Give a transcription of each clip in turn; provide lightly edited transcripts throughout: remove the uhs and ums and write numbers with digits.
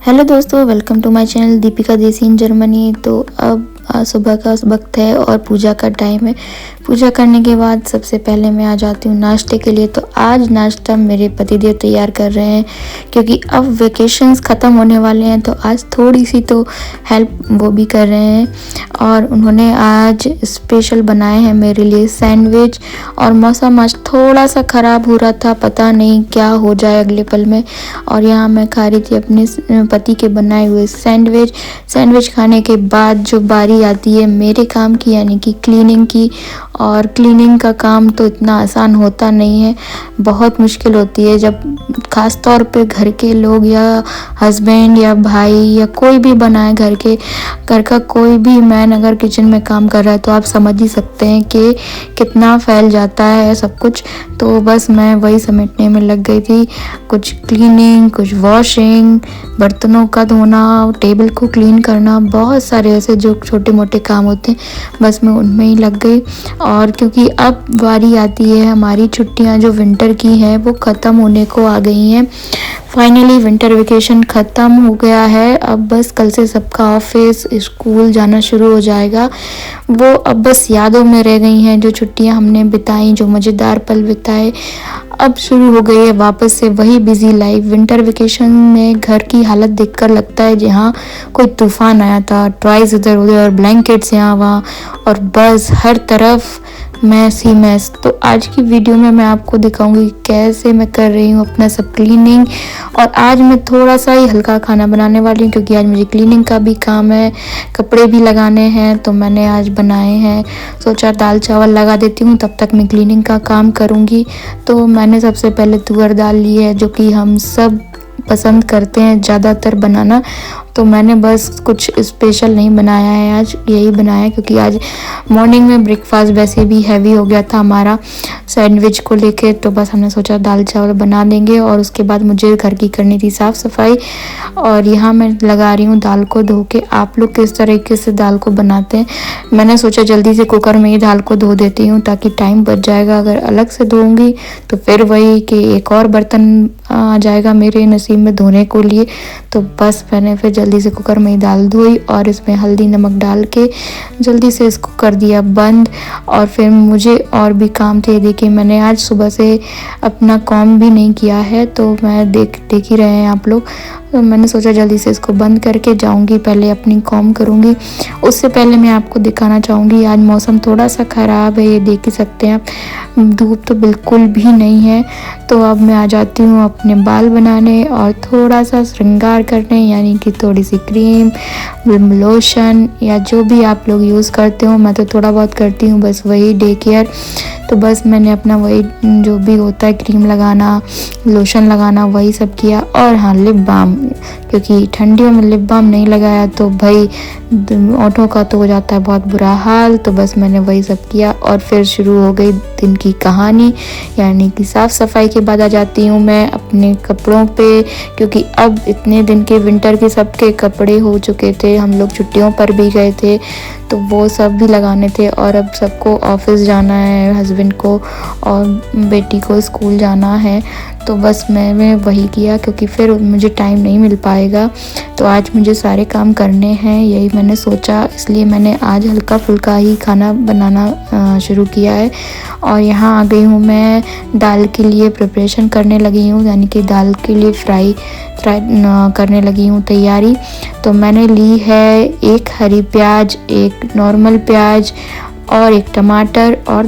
Hello दोस्तों, welcome to my channel Deepika desi in Germany. तो अब सुबह का वक्त है और पूजा का टाइम है। पूजा करने के बाद सबसे पहले मैं आ जाती हूँ नाश्ते के लिए। तो आज नाश्ता मेरे पतिदेव तैयार कर रहे हैं क्योंकि अब वेकेशंस ख़त्म होने वाले हैं, तो आज थोड़ी सी तो हेल्प वो भी कर रहे हैं। और उन्होंने आज स्पेशल बनाए हैं मेरे लिए सैंडविच। और मौसम आज थोड़ा सा ख़राब हो रहा था, पता नहीं क्या हो जाए अगले पल में। और यहाँ मैं खा रही थी अपने पति के बनाए हुए सैंडविच खाने के बाद जो बारी आती है मेरे काम की, यानी कि क्लीनिंग की। और क्लीनिंग का काम तो इतना आसान होता नहीं है, बहुत मुश्किल होती है। जब ख़ास तौर पे घर के लोग या हस्बैंड या भाई या कोई भी बनाए, घर का कोई भी मैन अगर किचन में काम कर रहा है तो आप समझ ही सकते हैं कि कितना फैल जाता है सब कुछ। तो बस मैं वही समेटने में लग गई थी, कुछ क्लीनिंग, कुछ वॉशिंग, बर्तनों का धोना, टेबल को क्लीन करना, बहुत सारे ऐसे जो छोटे मोटे काम होते हैं, बस मैं उनमें ही लग गई। और क्योंकि अब बारी आती है, हमारी छुट्टियां जो विंटर की हैं वो ख़त्म होने को आ गई हैं। फाइनली विंटर वेकेशन ख़त्म हो गया है। अब बस कल से सबका ऑफिस स्कूल जाना शुरू हो जाएगा। वो अब बस यादों में रह गई हैं, जो छुट्टियां हमने बिताई, जो मज़ेदार पल बिताए। अब शुरू हो गई है वापस से वही बिजी लाइफ। विंटर वेकेशन में घर की हालत देखकर लगता है जहाँ कोई तूफान आया था, टॉयज इधर उधर और ब्लैंकेट्स यहाँ वहाँ, और बस हर तरफ मैस ही मैस। तो आज की वीडियो में मैं आपको दिखाऊंगी कैसे मैं कर रही हूँ अपना सब क्लीनिंग। और आज मैं थोड़ा सा ही हल्का खाना बनाने वाली हूँ क्योंकि आज मुझे क्लीनिंग का भी काम है, कपड़े भी लगाने हैं। तो मैंने आज बनाए हैं, सोचा दाल चावल लगा देती हूँ, तब तक मैं क्लीनिंग का काम करूँगी। तो मैंने सबसे पहले तुअर दाल ली है, जो कि हम सब पसंद करते हैं ज़्यादातर बनाना। तो मैंने बस कुछ स्पेशल नहीं बनाया है, आज यही बनाया है क्योंकि आज मॉर्निंग में ब्रेकफास्ट वैसे भी हैवी हो गया था हमारा सैंडविच को लेके। तो बस हमने सोचा दाल चावल बना देंगे। और उसके बाद मुझे घर की करनी थी साफ़ सफाई। और यहाँ मैं लगा रही हूँ दाल को धो के। आप लोग किस तरीके से दाल को बनाते हैं? मैंने सोचा जल्दी से कुकर में ही दाल को धो देती हूँ ताकि टाइम बच जाएगा। अगर अलग से धोऊंगी तो फिर वही कि एक और बर्तन आ जाएगा मेरे नसीब में धोने को लिए। तो बस मैंने फिर जल्दी से कुकर में ही दाल धोई और इसमें हल्दी नमक डाल के जल्दी से इसको कर दिया बंद। और फिर मुझे और भी काम थे। देखिए मैंने आज सुबह से अपना कॉम भी नहीं किया है, तो मैं देख ही रहे हैं आप लोग। तो मैंने सोचा जल्दी से इसको बंद करके जाऊंगी, पहले अपनी कॉम करूंगी। उससे पहले मैं आपको दिखाना चाहूँगी, आज मौसम थोड़ा सा ख़राब है, ये देख ही सकते हैं आप, धूप तो बिल्कुल भी नहीं है। तो अब मैं आ जाती हूँ अपने बाल बनाने और थोड़ा सा श्रृंगार करने, यानी कि थोड़ी सी क्रीम, लोशन या जो भी आप लोग यूज़ करते हो। मैं तो थोड़ा बहुत करती हूँ, बस वही डे केयर। तो बस मैंने अपना वही जो भी होता है क्रीम लगाना, लोशन लगाना, वही सब किया। और हाँ, लिप बाम, क्योंकि ठंडियों में लिप बाम नहीं लगाया तो भाई ओठों का तो हो जाता है बहुत बुरा हाल। तो बस मैंने वही सब किया और फिर शुरू हो गई दिन की कहानी, यानी कि साफ़ सफाई के बाद आ जाती हूँ मैं अपने कपड़ों पे। क्योंकि अब इतने दिन के विंटर के सबके कपड़े हो चुके थे, हम लोग छुट्टियों पर भी गए थे तो वो सब भी लगाने थे। और अब सबको ऑफिस जाना है, हस्बैंड को और बेटी को स्कूल जाना है। तो बस मैंने वही किया क्योंकि फिर मुझे टाइम नहीं मिल पाएगा। तो आज मुझे सारे काम करने हैं, यही मैंने सोचा, इसलिए मैंने आज हल्का फुल्का ही खाना बनाना शुरू किया है। और यहाँ आ गई हूँ मैं दाल के लिए प्रिपरेशन करने लगी हूँ, यानी कि दाल के लिए फ्राई करने लगी हूँ तैयारी। तो मैंने ली है एक हरी प्याज, एक नॉर्मल प्याज और एक टमाटर और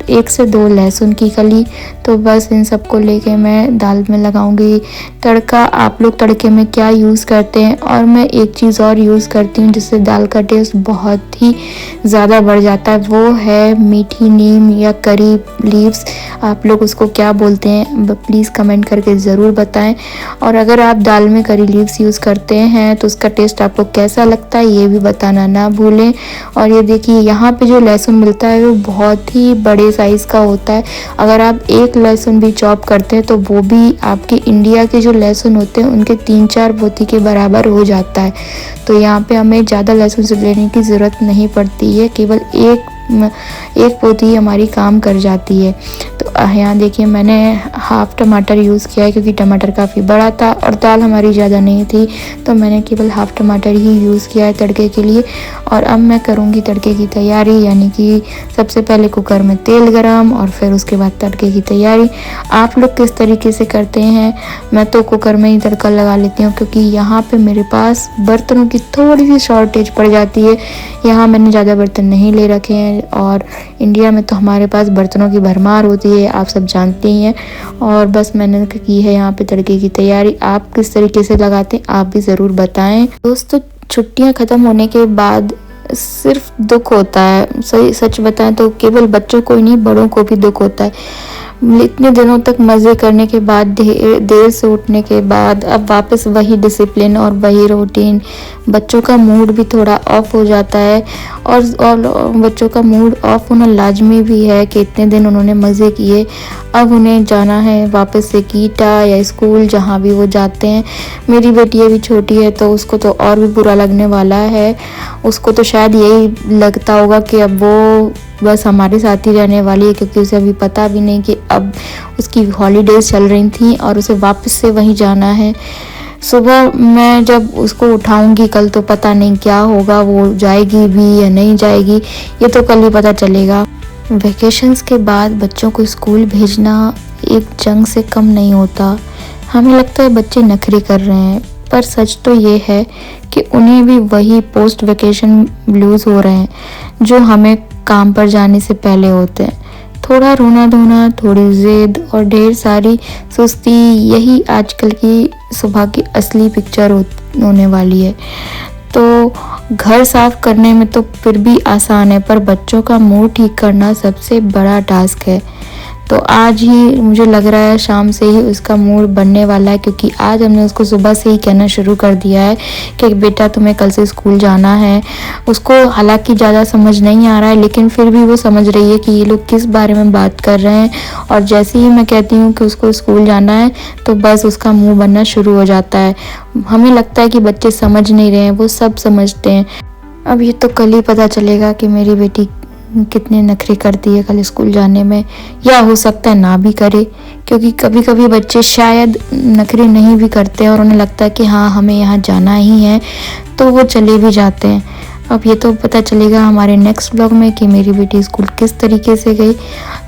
1 से 2 लहसुन की कली। तो बस इन सबको लेके मैं दाल में लगाऊंगी तड़का। आप लोग तड़के में क्या यूज़ करते हैं? और मैं एक चीज़ और यूज़ करती हूँ जिससे दाल का टेस्ट बहुत ही ज़्यादा बढ़ जाता है, वो है मीठी नीम या करी लीव्स। आप लोग उसको क्या बोलते हैं प्लीज़ कमेंट करके ज़रूर बताएं। और अगर आप दाल में करी लीव्स यूज़ करते हैं तो उसका टेस्ट आपको कैसा लगता है ये भी बताना ना भूलें। और ये देखिए यहाँ पे जो लहसुन मिलता है वो बहुत ही बड़े साइज़ का होता है। अगर आप एक लहसुन भी चॉप करते हैं तो वो भी आपके इंडिया के जो लहसुन होते हैं उनके 3-4 पोथी के बराबर हो जाता है। तो यहाँ पे हमें ज़्यादा लहसुन से लेने की ज़रूरत नहीं पड़ती है, केवल एक एक पोती हमारी काम कर जाती है। तो यहाँ देखिए मैंने हाफ़ टमाटर यूज़ किया है क्योंकि टमाटर काफ़ी बड़ा था और दाल हमारी ज़्यादा नहीं थी, तो मैंने केवल हाफ़ टमाटर ही यूज़ किया है तड़के के लिए। और अब मैं करूँगी तड़के की तैयारी, यानी कि सबसे पहले कुकर में तेल गरम और फिर उसके बाद तड़के की तैयारी। आप लोग किस तरीके से करते हैं? मैं तो कुकर में ही तड़का लगा लेती हूँ क्योंकि यहाँ पे मेरे पास बर्तनों की थोड़ी सी शॉर्टेज पड़ जाती है। यहाँ मैंने ज़्यादा बर्तन नहीं ले रखे हैं और इंडिया में तो हमारे पास बर्तनों की भरमार होती है, आप सब जानते ही हैं। और बस मैंने की है यहाँ पे तड़के की तैयारी। आप किस तरीके से लगाते हैं आप भी ज़रूर बताएं। दोस्तों, छुट्टियाँ ख़त्म होने के बाद सिर्फ दुख होता है, सही सच बताएं तो केवल बच्चों को ही नहीं बड़ों को भी दुख होता है। इतने दिनों तक मज़े करने के बाद देर से उठने के बाद अब वापस वही डिसिप्लिन और वही रूटीन, बच्चों का मूड भी थोड़ा ऑफ हो जाता है। और बच्चों का मूड ऑफ होना लाजमी भी है कि इतने दिन उन्होंने मज़े किए, अब उन्हें जाना है वापस से कीटा या स्कूल जहाँ भी वो जाते हैं। मेरी बेटी अभी छोटी है तो उसको तो और भी बुरा लगने वाला है। उसको तो शायद यही लगता होगा कि अब वो बस हमारे साथ ही रहने वाली है, क्योंकि उसे अभी पता भी नहीं कि अब उसकी हॉलीडेज़ चल रही थी और उसे वापस से वहीं जाना है। सुबह मैं जब उसको उठाऊंगी कल तो पता नहीं क्या होगा, वो जाएगी भी या नहीं जाएगी, ये तो कल ही पता चलेगा। वेकेशंस के बाद बच्चों को स्कूल भेजना एक जंग से कम नहीं होता। हमें लगता है बच्चे नखरे कर रहे हैं, पर सच तो ये है कि उन्हें भी वही पोस्ट वेकेशन ब्लूज़ हो रहे हैं जो हमें काम पर जाने से पहले होते हैं। थोड़ा रोना धोना, थोड़ी ज़िद और ढेर सारी सुस्ती, यही आजकल की सुबह की असली पिक्चर होने वाली है। तो घर साफ करने में तो फिर भी आसान है, पर बच्चों का मूड ठीक करना सबसे बड़ा टास्क है। तो आज ही मुझे लग रहा है शाम से ही उसका मूड बनने वाला है, क्योंकि आज हमने उसको सुबह से ही कहना शुरू कर दिया है कि बेटा तुम्हें कल से स्कूल जाना है। उसको हालांकि ज़्यादा समझ नहीं आ रहा है, लेकिन फिर भी वो समझ रही है कि ये लोग किस बारे में बात कर रहे हैं। और जैसे ही मैं कहती हूँ कि उसको स्कूल जाना है तो बस उसका मुँह बनना शुरू हो जाता है। हमें लगता है कि बच्चे समझ नहीं रहे हैं, वो सब समझते हैं। अब ये तो कल ही पता चलेगा कि मेरी बेटी कितने नखरे करती है कल स्कूल जाने में, या हो सकता है ना भी करे, क्योंकि कभी कभी बच्चे शायद नखरे नहीं भी करते हैं और उन्हें लगता है कि हाँ हमें यहाँ जाना ही है, तो वो चले भी जाते हैं। अब ये तो पता चलेगा हमारे नेक्स्ट व्लॉग में कि मेरी बेटी स्कूल किस तरीके से गई,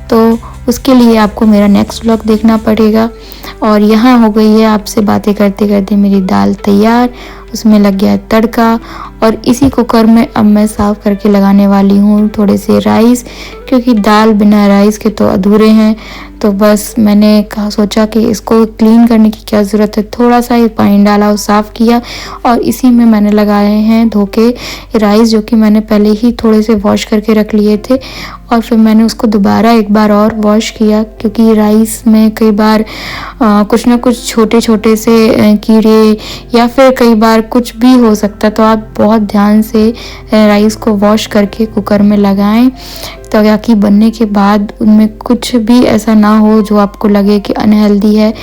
तो उसके लिए आपको मेरा नेक्स्ट व्लॉग देखना पड़ेगा। और यहाँ हो गई है आपसे बातें करते करते मेरी दाल तैयार, उसमें लग गया है तड़का। और इसी कुकर में अब मैं साफ़ करके लगाने वाली हूँ थोड़े से राइस, क्योंकि दाल बिना राइस के तो अधूरे हैं। तो बस मैंने सोचा कि इसको क्लीन करने की क्या ज़रूरत है, थोड़ा सा ही पानी डाला और साफ़ किया और इसी में मैंने लगाए हैं धो के राइस, जो कि मैंने पहले ही थोड़े से वॉश करके रख लिए थे। और फिर मैंने उसको दोबारा एक बार और वॉश किया, क्योंकि राइस में कई बार कुछ ना कुछ छोटे छोटे से कीड़े या फिर कई बार कुछ भी हो सकता है। तो आप बहुत ध्यान से राइस को वॉश करके कुकर में लगाएं, ताकि बनने के बाद उनमें कुछ भी ऐसा ना हो जो आपको लगे कि अनहेल्दी है।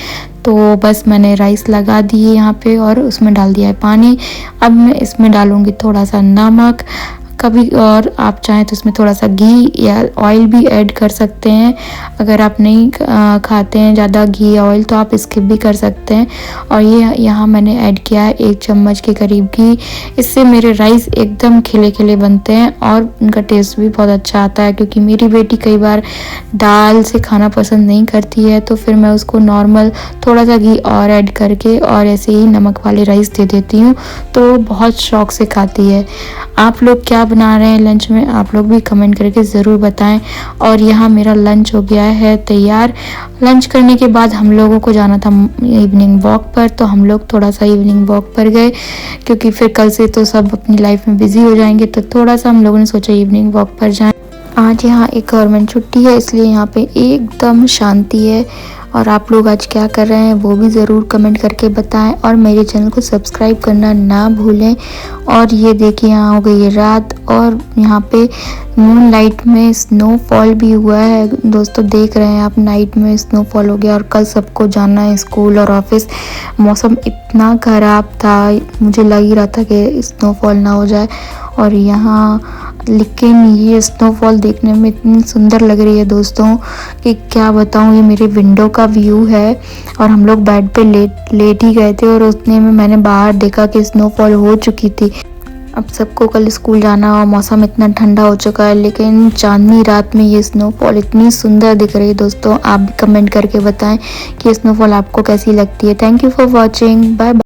तो बस मैंने राइस लगा दिए यहाँ पे और उसमें डाल दिया है पानी। अब मैं इसमें डालूँगी थोड़ा सा नमक, कभी और आप चाहें तो इसमें थोड़ा सा घी या ऑयल भी ऐड कर सकते हैं। अगर आप नहीं खाते हैं ज़्यादा घी या ऑयल तो आप स्किप भी कर सकते हैं। और ये यहाँ मैंने ऐड किया है 1 चम्मच के करीब घी। इससे मेरे राइस एकदम खिले खिले बनते हैं और उनका टेस्ट भी बहुत अच्छा आता है, क्योंकि मेरी बेटी कई बार दाल से खाना पसंद नहीं करती है, तो फिर मैं उसको नॉर्मल थोड़ा सा घी और ऐड करके और ऐसे ही नमक वाले राइस दे देती हूँ, तो बहुत शौक से खाती है। आप लोग क्या बना रहे हैं लंच में, आप लोग भी कमेंट करके ज़रूर बताएं। और यहाँ मेरा लंच हो गया है तैयार। लंच करने के बाद हम लोगों को जाना था इवनिंग वॉक पर, तो हम लोग थोड़ा सा इवनिंग वॉक पर गए, क्योंकि फिर कल से तो सब अपनी लाइफ में बिजी हो जाएंगे, तो थोड़ा सा हम लोगों ने सोचा इवनिंग वॉक पर जाएं। आज यहाँ एक गवर्नमेंट छुट्टी है, इसलिए यहाँ पे एकदम शांति है। और आप लोग आज क्या कर रहे हैं वो भी ज़रूर कमेंट करके बताएं और मेरे चैनल को सब्सक्राइब करना ना भूलें। और ये देखिए यहाँ हो गई है रात और यहाँ पे मून लाइट में स्नोफॉल भी हुआ है। दोस्तों देख रहे हैं आप, नाइट में स्नोफॉल हो गया और कल सबको जाना है स्कूल और ऑफिस। मौसम इतना ख़राब था, मुझे लग ही रहा था कि स्नोफॉल ना हो जाए। और यहाँ लेकिन ये स्नोफॉल देखने में इतनी सुंदर लग रही है दोस्तों कि क्या बताऊँ। ये मेरे विंडो का व्यू है और हम लोग बेड पे लेट ही गए थे और उतने में मैंने बाहर देखा कि स्नोफॉल हो चुकी थी। अब सबको कल स्कूल जाना और मौसम इतना ठंडा हो चुका है, लेकिन चांदनी रात में ये स्नोफॉल इतनी सुंदर दिख रही है दोस्तों। आप भी कमेंट करके बताएं कि स्नोफॉल आपको कैसी लगती है। Thank you for watching, bye bye.